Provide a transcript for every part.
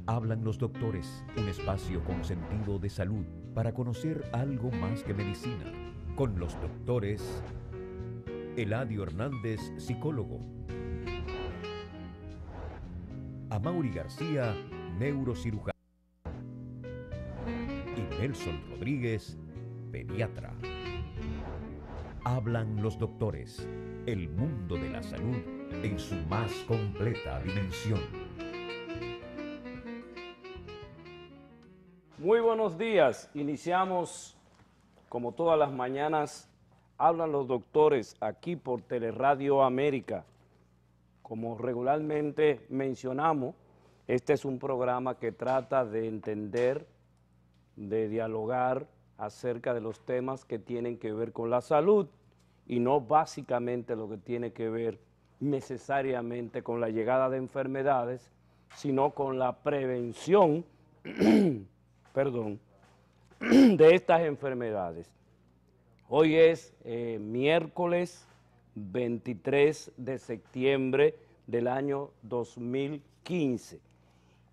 Hablan los doctores, un espacio con sentido de salud para conocer algo más que medicina. Con los doctores Eladio Hernández, psicólogo. Amaury García, neurocirujano. Y Nelson Rodríguez, pediatra. Hablan los doctores, el mundo de la salud en su más completa dimensión. Muy buenos días, iniciamos como todas las mañanas, hablan los doctores aquí por Teleradio América. Como regularmente mencionamos, este es un programa que trata de entender, de dialogar acerca de los temas que tienen que ver con la salud y no básicamente lo que tiene que ver necesariamente con la llegada de enfermedades, sino con la prevención perdón, de estas enfermedades. Hoy es miércoles 23 de septiembre del año 2015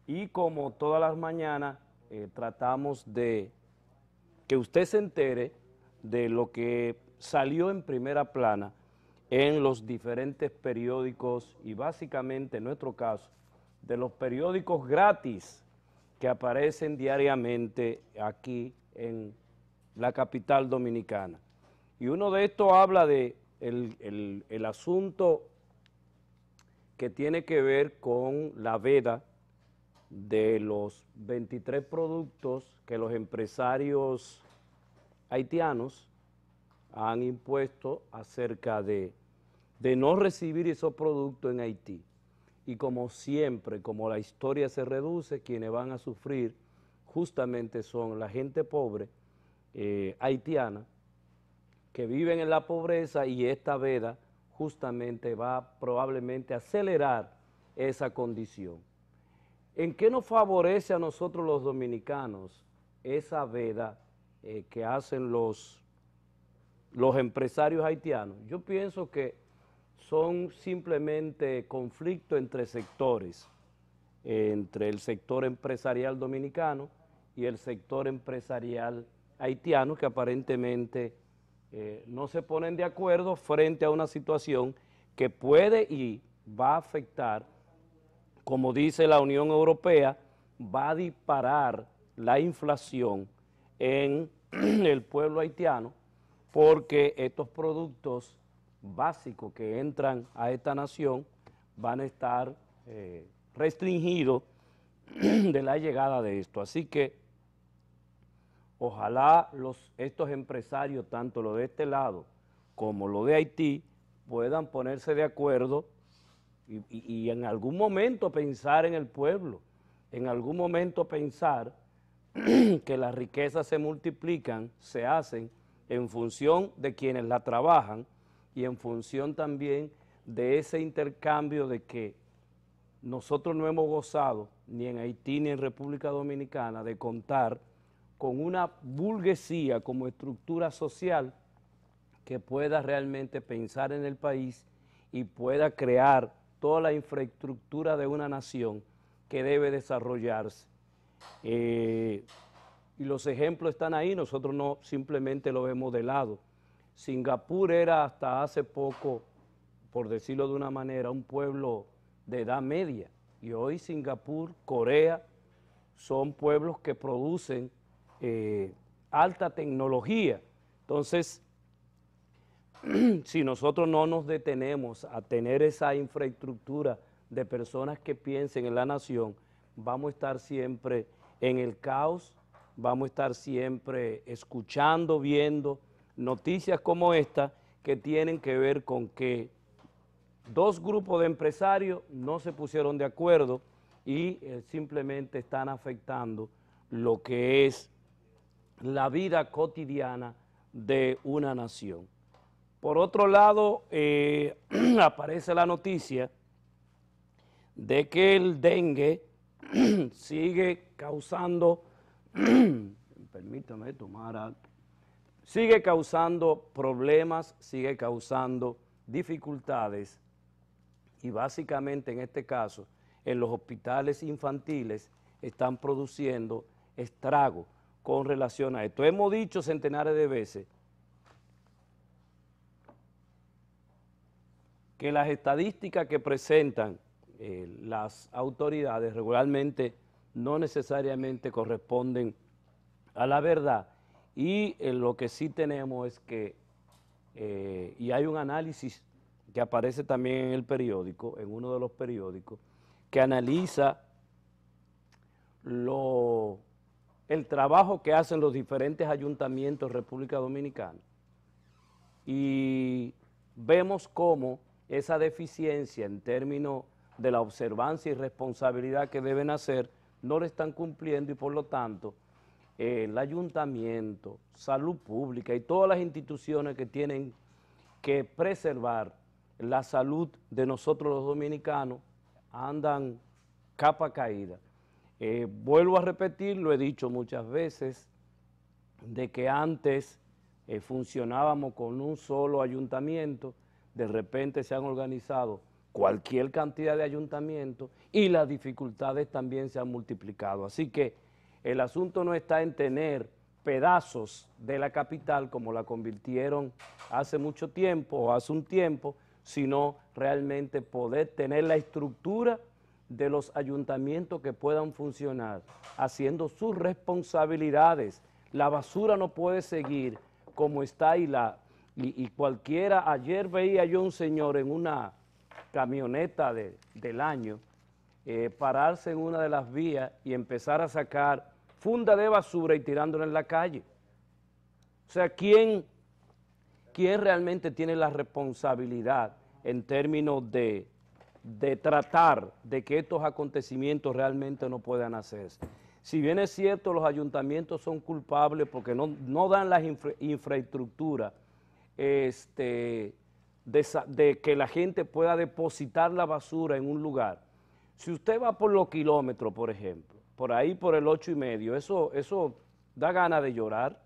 y como todas las mañanas tratamos de que usted se entere de lo que salió en primera plana en los diferentes periódicos y básicamente en nuestro caso de los periódicos gratis que aparecen diariamente aquí en la capital dominicana. Y uno de estos habla de el asunto que tiene que ver con la veda de los 23 productos que los empresarios haitianos han impuesto acerca de no recibir esos productos en Haití. Y como siempre, como la historia se reduce, quienes van a sufrir justamente son la gente pobre haitiana que viven en la pobreza y esta veda justamente va probablemente a acelerar esa condición. ¿En qué nos favorece a nosotros los dominicanos esa veda que hacen los empresarios haitianos? Yo pienso que son simplemente conflictos entre sectores, entre el sector empresarial dominicano y el sector empresarial haitiano, que aparentemente no se ponen de acuerdo frente a una situación que puede y va a afectar, como dice la Unión Europea, va a disparar la inflación en el pueblo haitiano, porque estos productos básicos que entran a esta nación van a estar restringidos de la llegada de esto. Así que ojalá estos empresarios, tanto los de este lado como los de Haití, puedan ponerse de acuerdo y en algún momento pensar en el pueblo, en algún momento pensar que las riquezas se multiplican, se hacen en función de quienes la trabajan y en función también de ese intercambio de que nosotros no hemos gozado ni en Haití ni en República Dominicana de contar con una burguesía como estructura social que pueda realmente pensar en el país y pueda crear toda la infraestructura de una nación que debe desarrollarse. Y los ejemplos están ahí, nosotros no simplemente lo vemos de lado. Singapur era hasta hace poco, por decirlo de una manera, un pueblo de edad media, y hoy Singapur, Corea, son pueblos que producen alta tecnología. Entonces, si nosotros no nos detenemos a tener esa infraestructura de personas que piensen en la nación, vamos a estar siempre en el caos, vamos a estar siempre escuchando, viendo noticias como esta que tienen que ver con que dos grupos de empresarios no se pusieron de acuerdo y simplemente están afectando lo que es la vida cotidiana de una nación. Por otro lado, aparece la noticia de que el dengue sigue causando, permítame tomar algo, sigue causando problemas, sigue causando dificultades y básicamente en este caso en los hospitales infantiles están produciendo estragos con relación a esto. Hemos dicho centenares de veces que las estadísticas que presentan las autoridades regularmente no necesariamente corresponden a la verdad, y lo que sí tenemos es que, y hay un análisis que aparece también en el periódico, en uno de los periódicos, que analiza el trabajo que hacen los diferentes ayuntamientos de República Dominicana, y vemos cómo esa deficiencia en términos de la observancia y responsabilidad que deben hacer no lo están cumpliendo, y por lo tanto el ayuntamiento, salud pública y todas las instituciones que tienen que preservar la salud de nosotros los dominicanos andan capa caída. Vuelvo a repetir, lo he dicho muchas veces, de que antes funcionábamos con un solo ayuntamiento, de repente se han organizado cualquier cantidad de ayuntamientos y las dificultades también se han multiplicado. Así que el asunto no está en tener pedazos de la capital como la convirtieron hace mucho tiempo o hace un tiempo, sino realmente poder tener la estructura de los ayuntamientos que puedan funcionar, haciendo sus responsabilidades. La basura no puede seguir como está y cualquiera. Ayer veía yo un señor en una camioneta del año pararse en una de las vías y empezar a sacar funda de basura y tirándola en la calle. O sea, ¿quién realmente tiene la responsabilidad en términos de tratar de que estos acontecimientos realmente no puedan hacerse? Si bien es cierto, los ayuntamientos son culpables porque no dan la infraestructura de que la gente pueda depositar la basura en un lugar. Si usted va por los kilómetros, por ejemplo, por ahí por el 8.5, eso da ganas de llorar.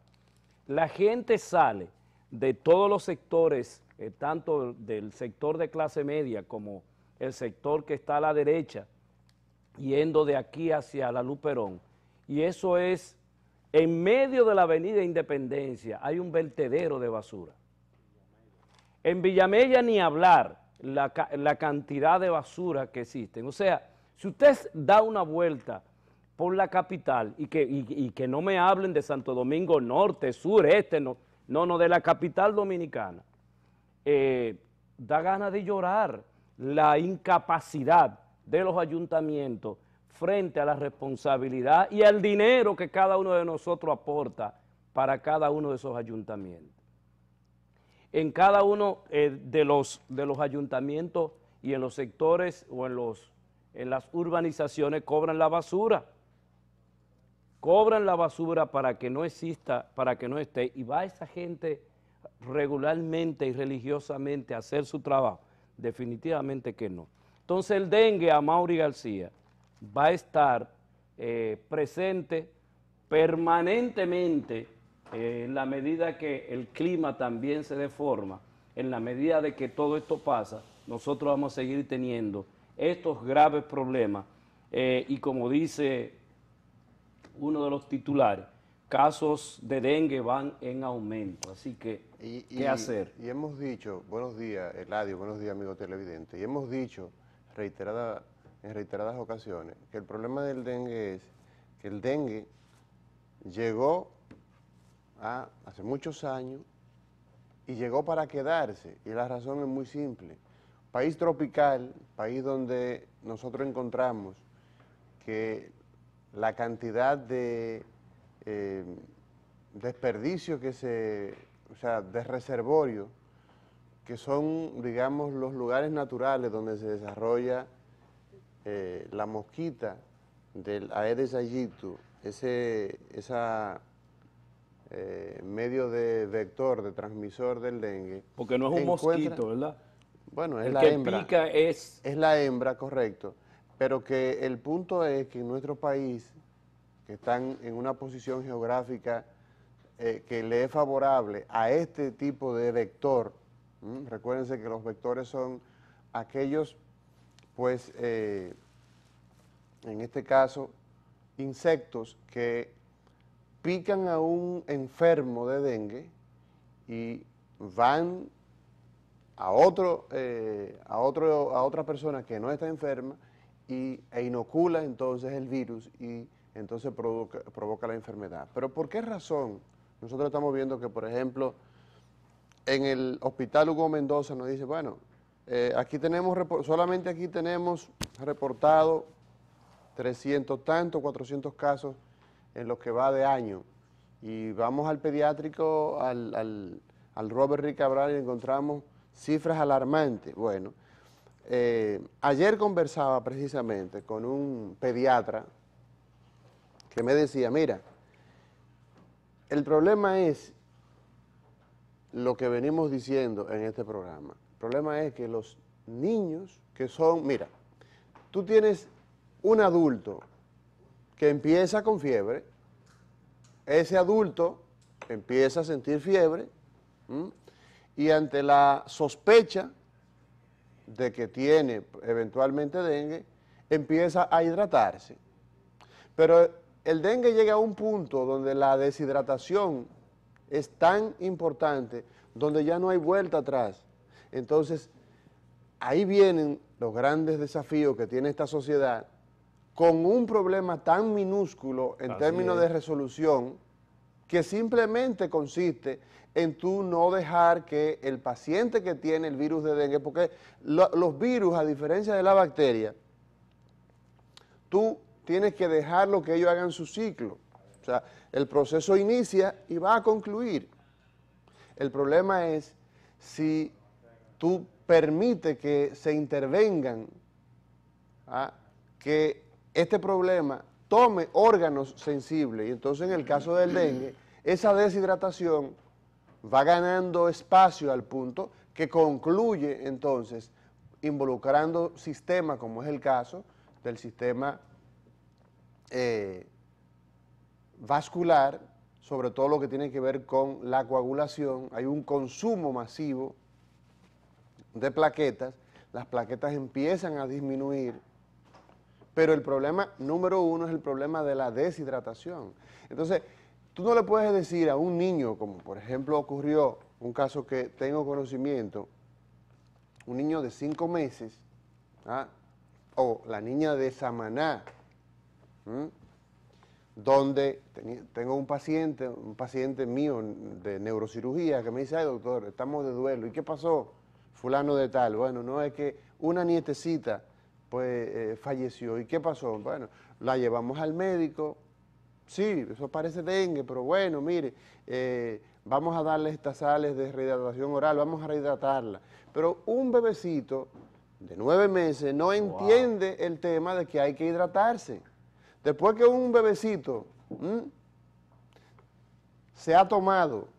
La gente sale de todos los sectores, tanto del sector de clase media como el sector que está a la derecha, yendo de aquí hacia la Luperón, y eso es, en medio de la avenida Independencia, hay un vertedero de basura. En Villamella ni hablar la cantidad de basura que existen. O sea, si usted da una vuelta por la capital y que no me hablen de Santo Domingo Norte, Sur, Este, no, de la capital dominicana, da ganas de llorar la incapacidad de los ayuntamientos frente a la responsabilidad y al dinero que cada uno de nosotros aporta para cada uno de esos ayuntamientos. En cada uno de los ayuntamientos y en los sectores o en las urbanizaciones cobran la basura para que no exista, para que no esté, y va esa gente regularmente y religiosamente a hacer su trabajo. Definitivamente que no. Entonces el dengue, Amaury García, va a estar presente permanentemente en la medida que el clima también se deforma, en la medida de que todo esto pasa, nosotros vamos a seguir teniendo estos graves problemas y como dice uno de los titulares, casos de dengue van en aumento, así que, ¿qué hacer? Y hemos dicho, buenos días, Eladio, buenos días, amigo televidente, y hemos dicho en reiteradas ocasiones que el problema del dengue es que el dengue llegó hace muchos años y llegó para quedarse, y la razón es muy simple. País tropical, país donde nosotros encontramos que la cantidad de desperdicio o sea, de reservorio, que son, digamos, los lugares naturales donde se desarrolla la mosquita del Aedes aegypti, esa medio de vector, de transmisor del dengue. Porque no es un mosquito, ¿verdad? Bueno, es el la que hembra. Pica es la hembra, correcto. Pero que el punto es que en nuestro país, que están en una posición geográfica que le es favorable a este tipo de vector, recuérdense que los vectores son aquellos, pues, en este caso, insectos que pican a un enfermo de dengue y van a otra persona que no está enferma e inocula entonces el virus y entonces provoca la enfermedad. Pero ¿por qué razón? Nosotros estamos viendo que, por ejemplo, en el Hospital Hugo Mendoza nos dice, bueno, solamente aquí tenemos reportado 300 tantos, 400 casos en lo que va de año. Y vamos al pediátrico, al Robert Rick Cabral, y encontramos cifras alarmantes. Bueno, ayer conversaba precisamente con un pediatra que me decía, mira, el problema es lo que venimos diciendo en este programa. El problema es que los niños que son, mira, tú tienes un adulto que empieza con fiebre, ese adulto empieza a sentir fiebre y ante la sospecha de que tiene eventualmente dengue, empieza a hidratarse. Pero el dengue llega a un punto donde la deshidratación es tan importante, donde ya no hay vuelta atrás. Entonces, ahí vienen los grandes desafíos que tiene esta sociedad con un problema tan minúsculo en términos de resolución, que simplemente consiste en tú no dejar que el paciente que tiene el virus de dengue, porque los virus, a diferencia de la bacteria, tú tienes que dejarlo que ellos hagan su ciclo. O sea, el proceso inicia y va a concluir. El problema es si tú permites que se intervengan, que este problema tome órganos sensibles, y entonces en el caso del dengue, esa deshidratación va ganando espacio al punto que concluye entonces involucrando sistemas, como es el caso del sistema vascular, sobre todo lo que tiene que ver con la coagulación. Hay un consumo masivo de plaquetas, las plaquetas empiezan a disminuir, pero el problema número uno es el problema de la deshidratación. Entonces, tú no le puedes decir a un niño, como por ejemplo ocurrió un caso que tengo conocimiento, un niño de 5 meses, o la niña de Samaná, donde tengo un paciente mío de neurocirugía que me dice, ay doctor, estamos de duelo, ¿y qué pasó? Fulano de tal. Bueno, no, es que una nietecita pues falleció. ¿Y qué pasó? Bueno, la llevamos al médico. Sí, eso parece dengue, pero bueno, mire, vamos a darle estas sales de rehidratación oral, vamos a rehidratarla. Pero un bebecito de 9 meses no entiende el tema de que hay que hidratarse. Después que un bebecito se ha tomado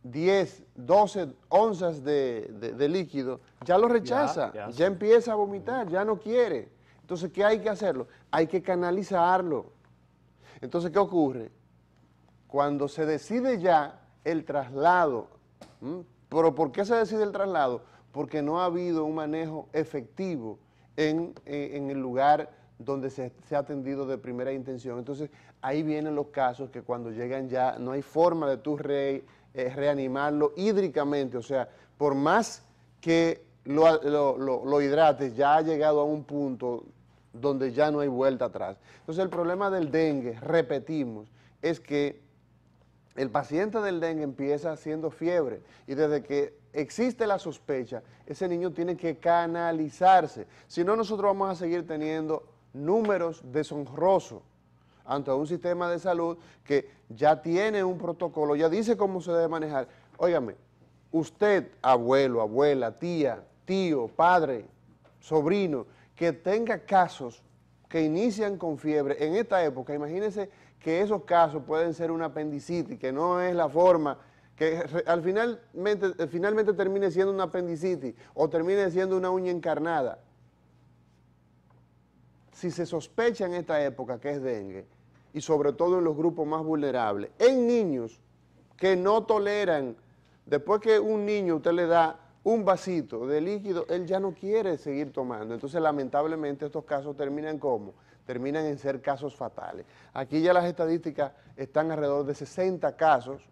10, 12 onzas de líquido, ya lo rechaza, ya empieza a vomitar, ya no quiere. Entonces, ¿qué hay que hacerlo? Hay que canalizarlo. Entonces, ¿qué ocurre? Cuando se decide ya el traslado, ¿pero por qué se decide el traslado? Porque no ha habido un manejo efectivo en el lugar donde se ha atendido de primera intención. Entonces, ahí vienen los casos que cuando llegan ya no hay forma de tú reanimarlo hídricamente, o sea, por más que lo hidrates, ya ha llegado a un punto donde ya no hay vuelta atrás. Entonces el problema del dengue, repetimos, es que el paciente del dengue empieza haciendo fiebre y desde que existe la sospecha, ese niño tiene que canalizarse, si no nosotros vamos a seguir teniendo números deshonrosos ante un sistema de salud que ya tiene un protocolo, ya dice cómo se debe manejar. Óigame, usted, abuelo, abuela, tía, tío, padre, sobrino, que tenga casos que inician con fiebre en esta época, imagínense que esos casos pueden ser una apendicitis, que no es la forma, que finalmente termine siendo una apendicitis o termine siendo una uña encarnada. Si se sospecha en esta época que es dengue, y sobre todo en los grupos más vulnerables, en niños que no toleran, después que un niño usted le da un vasito de líquido, él ya no quiere seguir tomando. Entonces, lamentablemente, estos casos terminan ¿cómo? Terminan en ser casos fatales. Aquí ya las estadísticas están alrededor de 60 casos.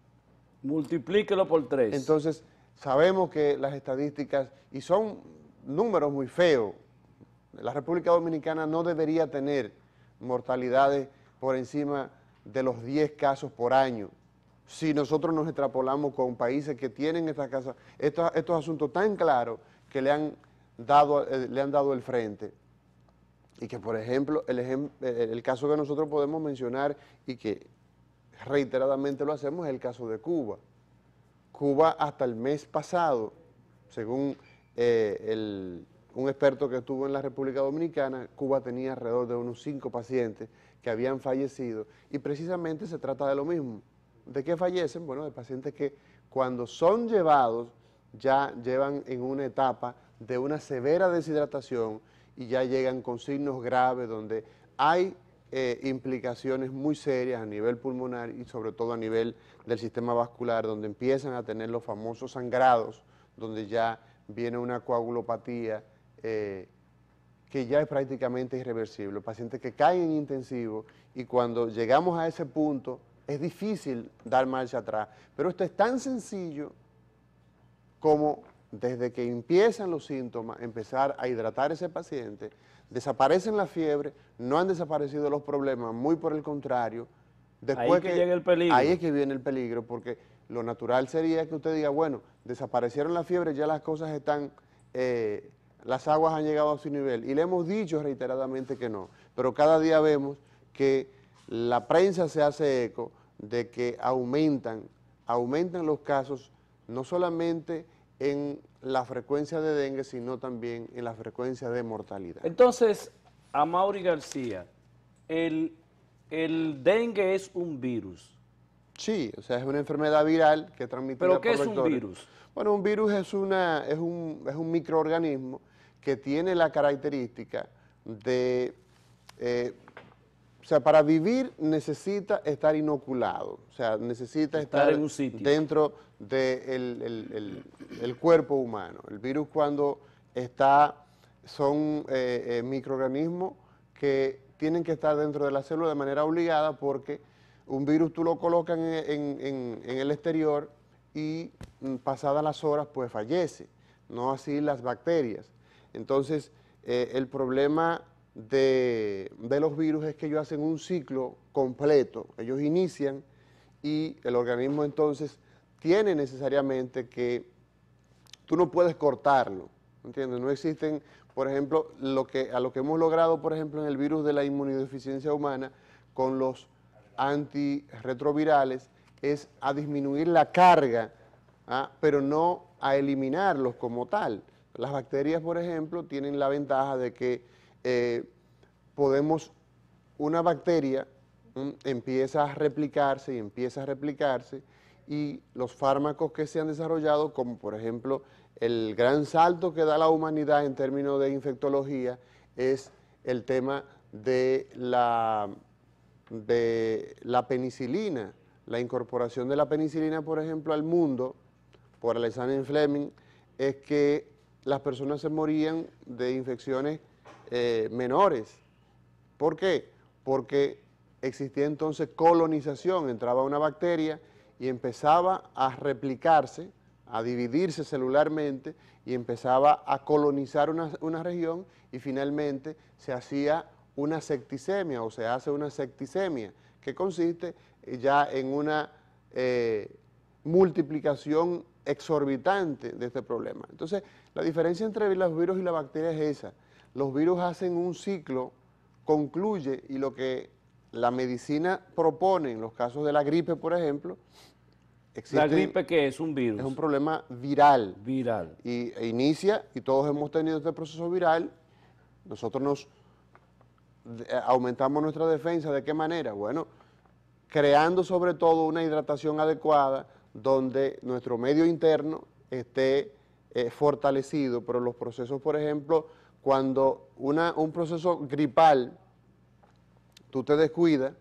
Multiplíquelo por 3. Entonces, sabemos que las estadísticas, y son números muy feos, la República Dominicana no debería tener mortalidades por encima de los 10 casos por año. Si nosotros nos extrapolamos con países que tienen estos asuntos tan claros que le han dado el frente, y que, por ejemplo, el caso que nosotros podemos mencionar y que reiteradamente lo hacemos es el caso de Cuba. Cuba hasta el mes pasado, según un experto que estuvo en la República Dominicana, Cuba tenía alrededor de unos 5 pacientes que habían fallecido, y precisamente se trata de lo mismo. ¿De qué fallecen? Bueno, de pacientes que cuando son llevados ya llevan en una etapa de una severa deshidratación y ya llegan con signos graves donde hay implicaciones muy serias a nivel pulmonar y sobre todo a nivel del sistema vascular, donde empiezan a tener los famosos sangrados, donde ya viene una coagulopatía que ya es prácticamente irreversible. Pacientes que caen en intensivo, y cuando llegamos a ese punto es difícil dar marcha atrás, pero esto es tan sencillo como desde que empiezan los síntomas, empezar a hidratar a ese paciente, desaparecen la fiebre, no han desaparecido los problemas, muy por el contrario. Después ahí que llega el peligro. Ahí es que viene el peligro, porque lo natural sería que usted diga, bueno, desaparecieron la fiebre, ya las cosas están, las aguas han llegado a su nivel, y le hemos dicho reiteradamente que no, pero cada día vemos que la prensa se hace eco de que aumentan los casos, no solamente en la frecuencia de dengue, sino también en la frecuencia de mortalidad. Entonces, Amaury García, el dengue es un virus. Sí, o sea, es una enfermedad viral que es transmitida por vectores. ¿Pero qué es un virus? Bueno, un virus es un microorganismo que tiene la característica de... o sea, para vivir necesita estar inoculado, o sea, necesita estar en un sitio dentro del cuerpo humano. El virus cuando son microorganismos que tienen que estar dentro de la célula de manera obligada, porque un virus tú lo colocas en el exterior y pasadas las horas pues fallece, no así las bacterias. Entonces, el problema de los virus es que ellos hacen un ciclo completo, ellos inician y el organismo entonces tiene necesariamente que, tú no puedes cortarlo, ¿entiendes? No existen, por ejemplo, a lo que hemos logrado, por ejemplo, en el virus de la inmunodeficiencia humana con los antirretrovirales, es a disminuir la carga, pero no a eliminarlos como tal. Las bacterias, por ejemplo, tienen la ventaja de que una bacteria empieza a replicarse y los fármacos que se han desarrollado, como por ejemplo el gran salto que da la humanidad en términos de infectología, es el tema de la penicilina, la incorporación de la penicilina, por ejemplo, al mundo, por Alexander Fleming, es que las personas se morían de infecciones menores. ¿Por qué? Porque existía entonces colonización, entraba una bacteria y empezaba a replicarse, a dividirse celularmente y empezaba a colonizar una región, y finalmente se hacía una septicemia, o se hace una septicemia, que consiste ya en una multiplicación exorbitante de este problema. Entonces, la diferencia entre los virus y la bacteria es esa. Los virus hacen un ciclo, concluye, y lo que la medicina propone en los casos de la gripe, por ejemplo, ¿La gripe qué es? ¿Un virus? Es un problema viral. Viral. Y inicia, y todos hemos tenido este proceso viral. Nosotros aumentamos nuestra defensa. ¿De qué manera? Bueno, creando sobre todo una hidratación adecuada, donde nuestro medio interno esté fortalecido, pero los procesos, por ejemplo, cuando un proceso gripal, tú te descuidas,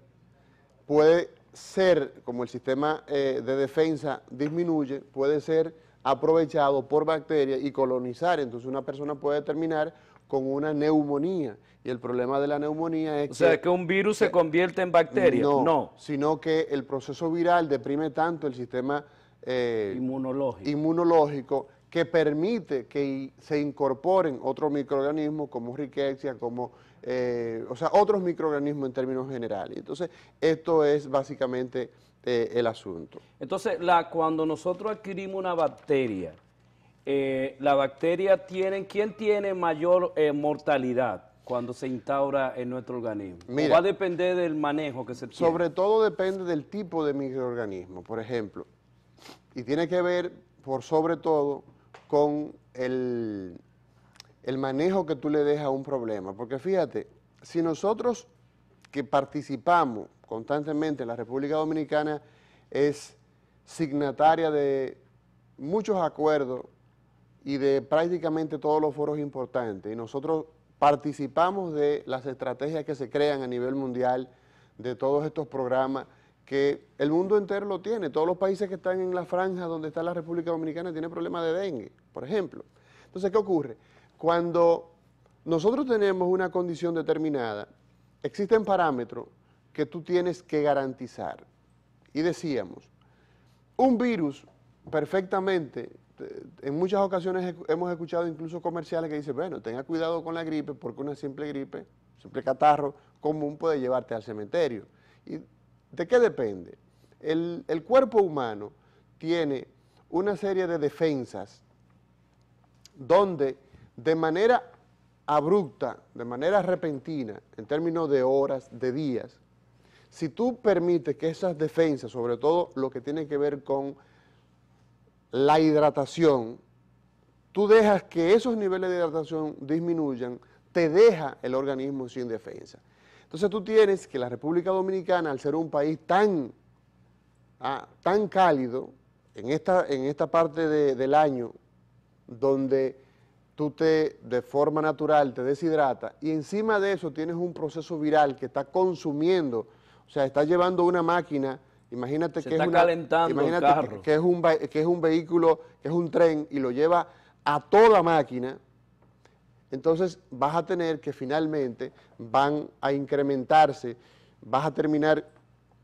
puede ser, como el sistema de defensa disminuye, puede ser aprovechado por bacterias y colonizar. Entonces una persona puede terminar con una neumonía. Y el problema de la neumonía es O sea, que un virus se convierte en bacteria. No. Sino que el proceso viral deprime tanto el sistema inmunológico que permite que se incorporen otros microorganismos como Rickettsia, como, o sea, otros microorganismos en términos generales. Entonces, esto es básicamente el asunto. Entonces, cuando nosotros adquirimos una bacteria, la bacteria ¿quién tiene mayor mortalidad cuando se instaura en nuestro organismo? Mira, ¿O va a depender del manejo que se tiene? Sobre todo depende del tipo de microorganismo, por ejemplo, y tiene que ver, por sobre todo, con el manejo que tú le dejas a un problema. Porque fíjate, si nosotros que participamos constantemente, la República Dominicana es signataria de muchos acuerdos y de prácticamente todos los foros importantes, y nosotros participamos de las estrategias que se crean a nivel mundial, de todos estos programas que el mundo entero lo tiene. Todos los países que están en la franja donde está la República Dominicana tienen problemas de dengue, por ejemplo. Entonces, ¿qué ocurre? Cuando nosotros tenemos una condición determinada, existen parámetros que tú tienes que garantizar. Y decíamos, un virus perfectamente, en muchas ocasiones hemos escuchado incluso comerciales que dicen, bueno, tenga cuidado con la gripe porque una simple gripe, simple catarro común puede llevarte al cementerio. ¿Y de qué depende? El cuerpo humano tiene una serie de defensas donde de manera abrupta, de manera repentina, en términos de horas, de días, si tú permites que esas defensas, sobre todo lo que tiene que ver con la hidratación, tú dejas que esos niveles de hidratación disminuyan, te deja el organismo sin defensa. Entonces tú tienes que la República Dominicana, al ser un país tan cálido, en esta parte del año, donde tú de forma natural te deshidratas, y encima de eso tienes un proceso viral que está consumiendo, o sea, está llevando una máquina. Imagínate que es un vehículo, que es un tren y lo lleva a toda máquina. Entonces vas a tener que finalmente van a incrementarse, vas a terminar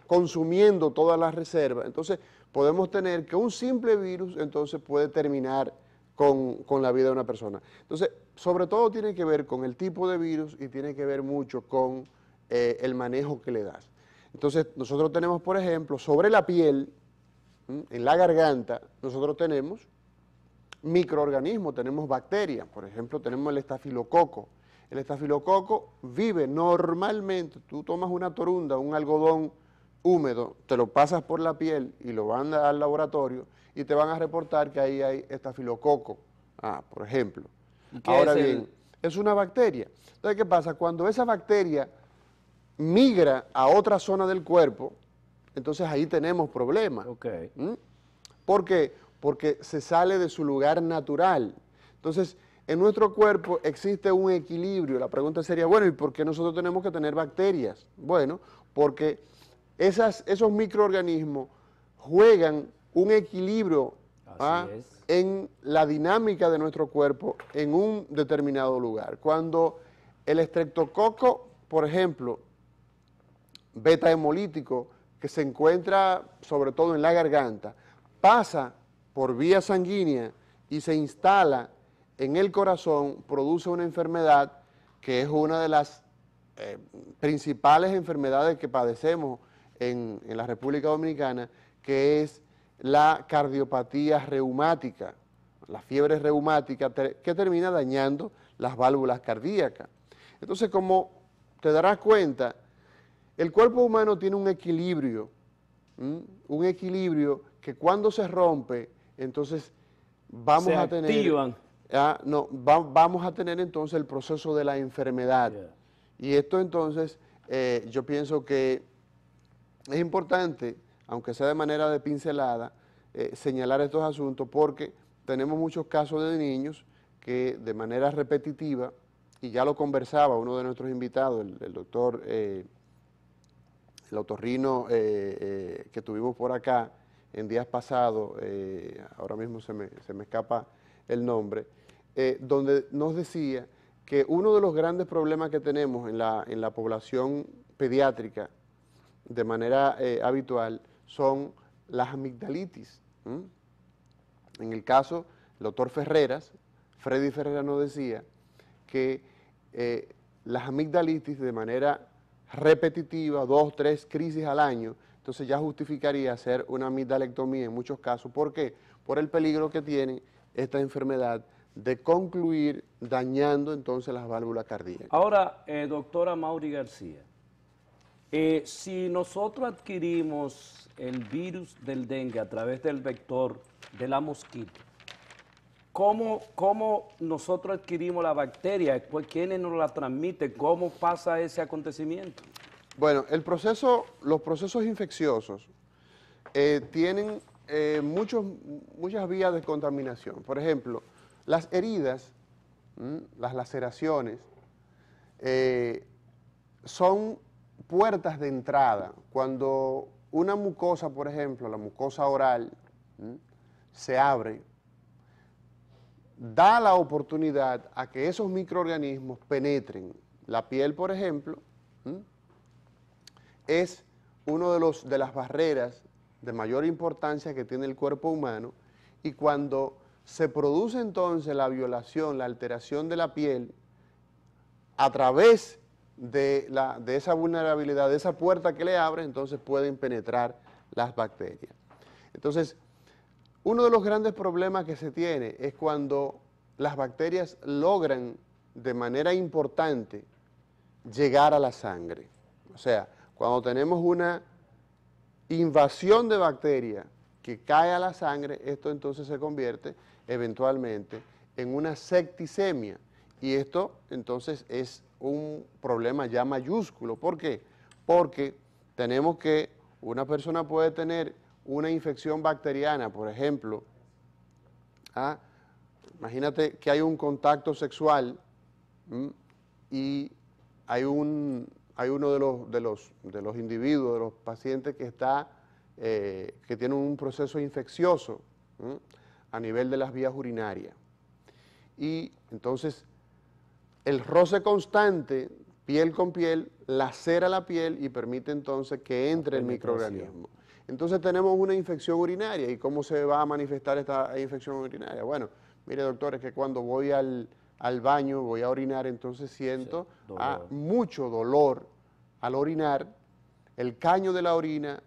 consumiendo todas las reservas. Entonces podemos tener que un simple virus entonces puede terminar con la vida de una persona. Entonces, sobre todo tiene que ver con el tipo de virus y tiene que ver mucho con el manejo que le das. Entonces, nosotros tenemos, por ejemplo, sobre la piel, en la garganta, nosotros tenemos microorganismos, tenemos bacterias, por ejemplo, tenemos el estafilococo. El estafilococo vive normalmente, tú tomas una torunda, un algodón húmedo, te lo pasas por la piel y lo van al laboratorio y te van a reportar que ahí hay estafilococo, por ejemplo. Ahora bien, es una bacteria. Entonces, ¿qué pasa? Cuando esa bacteria migra a otra zona del cuerpo, entonces ahí tenemos problemas. Okay. ¿Por qué? Porque se sale de su lugar natural. Entonces, en nuestro cuerpo existe un equilibrio. La pregunta sería, bueno, ¿y por qué nosotros tenemos que tener bacterias? Bueno, porque esos microorganismos juegan un equilibrio en la dinámica de nuestro cuerpo en un determinado lugar. Cuando el estreptococo, por ejemplo, beta hemolítico, que se encuentra sobre todo en la garganta, pasa por vía sanguínea y se instala en el corazón, produce una enfermedad que es una de las principales enfermedades que padecemos en la República Dominicana, que es la cardiopatía reumática, la fiebre reumática, que termina dañando las válvulas cardíacas. Entonces, como te darás cuenta, el cuerpo humano tiene un equilibrio que cuando se rompe, entonces vamos a tener entonces el proceso de la enfermedad. Yeah. Y esto entonces, yo pienso que es importante, aunque sea de manera de pincelada, señalar estos asuntos porque tenemos muchos casos de niños que de manera repetitiva, y ya lo conversaba uno de nuestros invitados, el doctor, el otorrino que tuvimos por acá en días pasados, ahora mismo se me escapa el nombre, donde nos decía que uno de los grandes problemas que tenemos en la población pediátrica de manera habitual son las amigdalitis. En el caso, el doctor Freddy Ferreras nos decía que las amigdalitis de manera repetitiva, 2, 3 crisis al año, entonces ya justificaría hacer una amigdalectomía en muchos casos. ¿Por qué? Por el peligro que tiene esta enfermedad de concluir dañando entonces las válvulas cardíacas. Ahora, doctora Mauri García, si nosotros adquirimos el virus del dengue a través del vector de la mosquita, ¿cómo nosotros adquirimos la bacteria? ¿Quiénes nos la transmiten? ¿Cómo pasa ese acontecimiento? Bueno, los procesos infecciosos tienen muchas vías de contaminación. Por ejemplo, las heridas, las laceraciones, son puertas de entrada. Cuando una mucosa, por ejemplo, la mucosa oral, se abre, da la oportunidad a que esos microorganismos penetren. La piel, por ejemplo, es una de las barreras de mayor importancia que tiene el cuerpo humano, y cuando se produce entonces la violación, la alteración de la piel, a través de esa vulnerabilidad, de esa puerta que le abre, entonces pueden penetrar las bacterias. Entonces, uno de los grandes problemas que se tiene es cuando las bacterias logran de manera importante llegar a la sangre. O sea, cuando tenemos una invasión de bacterias que cae a la sangre, esto entonces se convierte eventualmente en una septicemia. Y esto entonces es un problema ya mayúsculo. ¿Por qué? Porque tenemos que una persona puede tener una infección bacteriana, por ejemplo, imagínate que hay un contacto sexual y hay uno de los individuos, de los pacientes que tiene un proceso infeccioso a nivel de las vías urinarias. Y entonces el roce constante, piel con piel, lacera la piel y permite entonces que entre el microorganismo. Entonces tenemos una infección urinaria. ¿Y cómo se va a manifestar esta infección urinaria? Bueno, mire, doctor, es que cuando voy al baño, voy a orinar, entonces siento mucho dolor al orinar. El caño de la orina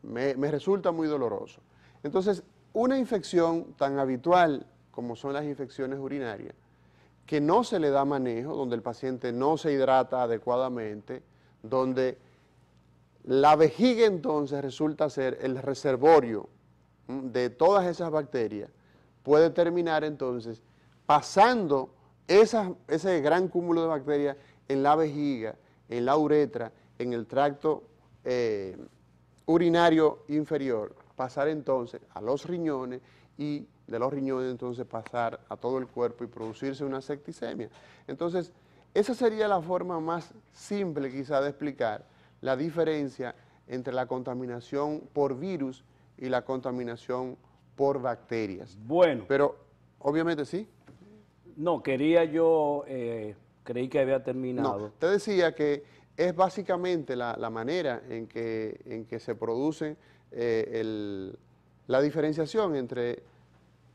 me resulta muy doloroso. Entonces, una infección tan habitual como son las infecciones urinarias, que no se le da manejo, donde el paciente no se hidrata adecuadamente, donde la vejiga entonces resulta ser el reservorio de todas esas bacterias, puede terminar entonces pasando ese gran cúmulo de bacterias en la vejiga, en la uretra, en el tracto urinario inferior, pasar entonces a los riñones y de los riñones entonces pasar a todo el cuerpo y producirse una septicemia. Entonces, esa sería la forma más simple quizá de explicar la diferencia entre la contaminación por virus y la contaminación por bacterias. Bueno. Pero, obviamente sí. No, creí que había terminado. No, te decía que es básicamente la manera en que se produce la diferenciación entre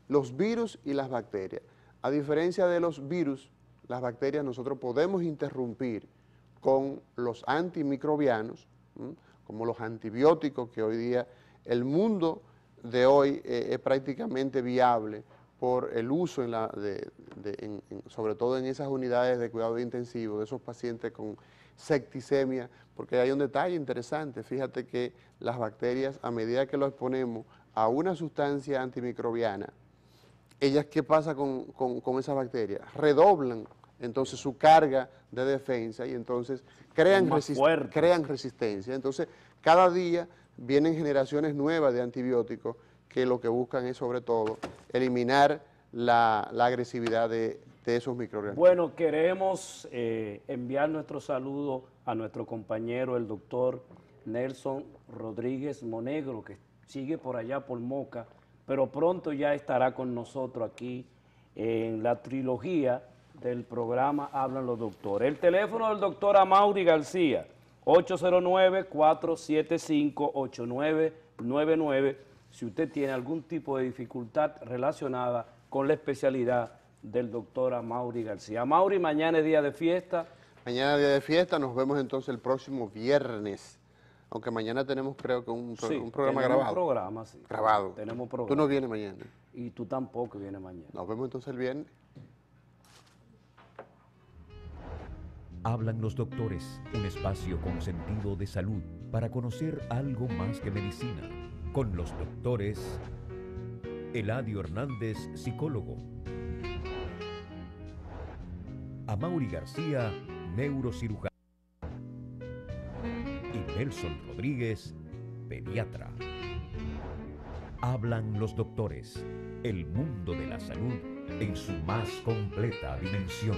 los virus y las bacterias. A diferencia de los virus, las bacterias nosotros podemos interrumpir con los antimicrobianos, como los antibióticos, que hoy día el mundo de hoy es prácticamente viable por el uso, sobre todo en esas unidades de cuidado intensivo, de esos pacientes con septicemia, porque hay un detalle interesante. Fíjate que las bacterias, a medida que lo exponemos a una sustancia antimicrobiana, ellas, ¿qué pasa con esas bacterias? Redoblan entonces su carga de defensa y entonces crean resistencia. Entonces, cada día vienen generaciones nuevas de antibióticos que lo que buscan es, sobre todo, eliminar la agresividad de esos microorganismos. Bueno, queremos enviar nuestro saludo a nuestro compañero, el doctor Nelson Rodríguez Monegro, que sigue por allá por Moca, pero pronto ya estará con nosotros aquí en la trilogía del programa Hablan los Doctores. El teléfono del doctor Amaury García, 809-475-8999, si usted tiene algún tipo de dificultad relacionada con la especialidad del doctor Amaury García. Amaury, mañana es día de fiesta. Mañana día de fiesta, nos vemos entonces el próximo viernes. Aunque mañana tenemos, creo que un programa grabado. Un programa, sí. Grabado. Tenemos programa. Tú no vienes mañana. Y tú tampoco vienes mañana. Nos vemos entonces el viernes. Hablan los doctores, un espacio con sentido de salud para conocer algo más que medicina. Con los doctores Eladio Hernández, psicólogo. Amaury García, neurocirujano. Y Nelson Rodríguez, pediatra. Hablan los doctores, el mundo de la salud en su más completa dimensión.